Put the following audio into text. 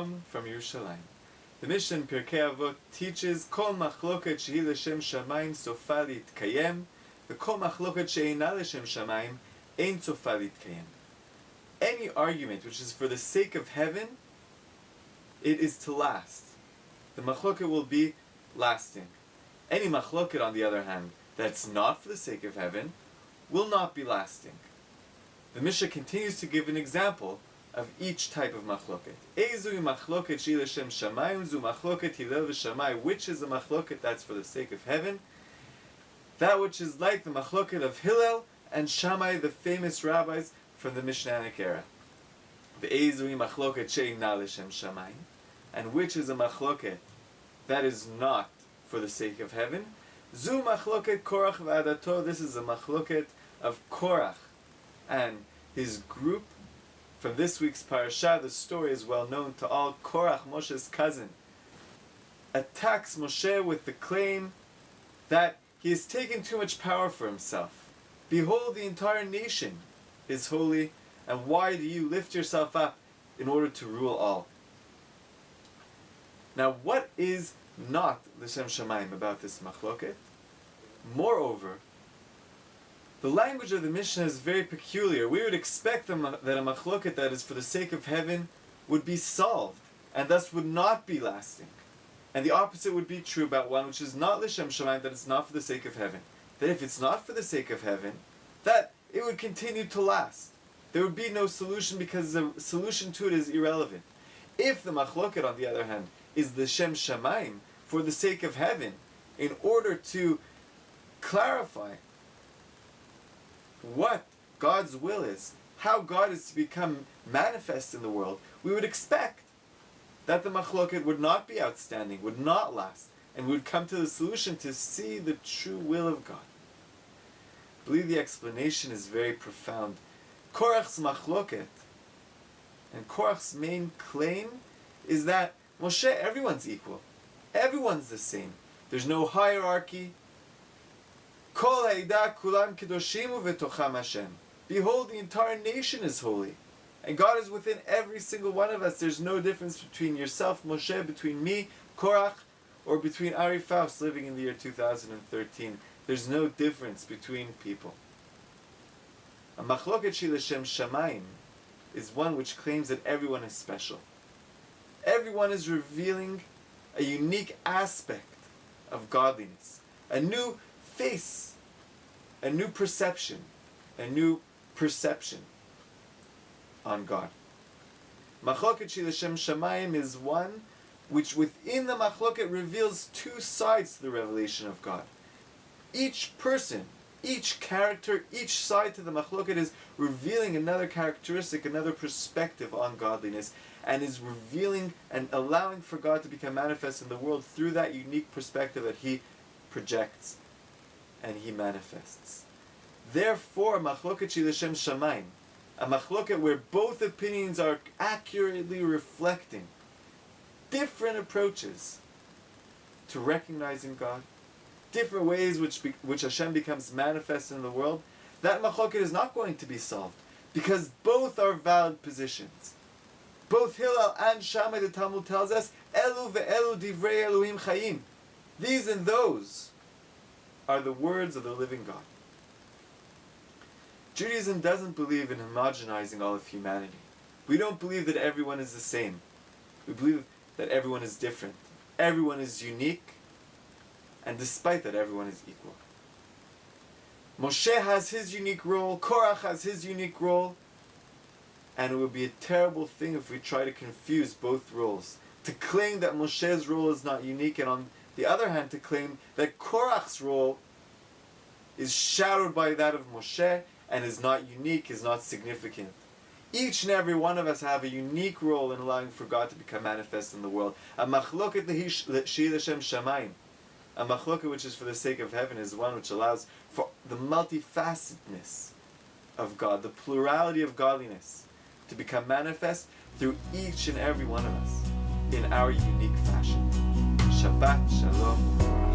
Shalom from Yerushalayim. The Mishnah in Pirkei Avot teaches Kol machloket shehi l'shem shamayim sofa litkayem, the Kol machloket she'eina l'shem shamayim ein sofa litkayem. Any argument which is for the sake of heaven, it is to last. The machloket will be lasting. Any machloket, on the other hand, that's not for the sake of heaven, will not be lasting. The Mishnah continues to give an example of each type of machloket. Ezui machloket shehi l'shem shamayim, zu machloket hilel v'shamay. Which is a machloket that's for the sake of heaven? That which is like the machloket of Hillel and Shammai, the famous rabbis from the Mishnaic era. The Ezui machloket she'eina l'shem shamayim. And which is a machloket that is not for the sake of heaven? Zu machloket Korach v'adato. This is a machloket of Korach and his group. From this week's Parashat, the story is well known to all. Korach, Moshe's cousin, attacks Moshe with the claim that he has taken too much power for himself. Behold, the entire nation is holy, and why do you lift yourself up in order to rule all? Now, what is not l'shem shamayim about this machloket? Moreover, the language of the Mishnah is very peculiar. We would expect that a machloket that is for the sake of heaven would be solved, and thus would not be lasting. And the opposite would be true about one which is not l'shem shamayim, that it's not for the sake of heaven. That if it's not for the sake of heaven, that it would continue to last. There would be no solution because the solution to it is irrelevant. If the machloket, on the other hand, is l'shem shamayim, for the sake of heaven, in order to clarify what God's will is, how God is to become manifest in the world, we would expect that the machloket would not be outstanding, would not last, and would come to the solution to see the true will of God. I believe the explanation is very profound. Korach's machloket, and Korach's main claim, is that Moshe, everyone's equal. Everyone's the same. There's no hierarchy. Kol ha'edah kulam kedoshimu v'tocham Hashem. Behold, the entire nation is holy, and God is within every single one of us. There's no difference between yourself, Moshe, between me, Korach, or between Ari Faust living in the year 2013. There's no difference between people. A machloket shehi l'shem shamayim is one which claims that everyone is special. Everyone is revealing a unique aspect of godliness, a new face, a new perception on God. Machloket shehi l'shem shamayim is one which within the machloket reveals two sides to the revelation of God. Each person, each character, each side to the machloket is revealing another characteristic, another perspective on godliness, and is revealing and allowing for God to become manifest in the world through that unique perspective that He projects and He manifests. Therefore, machloket shehi l'shem shamayim, a machloket where both opinions are accurately reflecting different approaches to recognizing God, different ways which Hashem becomes manifest in the world, that machloket is not going to be solved, because both are valid positions. Both Hillel and Shammai, the Talmud tells us, Elu ve'elu divrei Elohim chayim. These and those are the words of the living God. Judaism doesn't believe in homogenizing all of humanity. We don't believe that everyone is the same. We believe that everyone is different. Everyone is unique, and despite that, everyone is equal. Moshe has his unique role, Korach has his unique role, and it would be a terrible thing if we try to confuse both roles. To claim that Moshe's role is not unique, and on the other hand to claim that Korach's role is shadowed by that of Moshe and is not unique, is not significant. Each and every one of us have a unique role in allowing for God to become manifest in the world. A machloket shehi l'shem shamayim, a machloket which is for the sake of heaven, is one which allows for the multifacetedness of God, the plurality of godliness, to become manifest through each and every one of us in our unique fashion. Shabbat Shalom.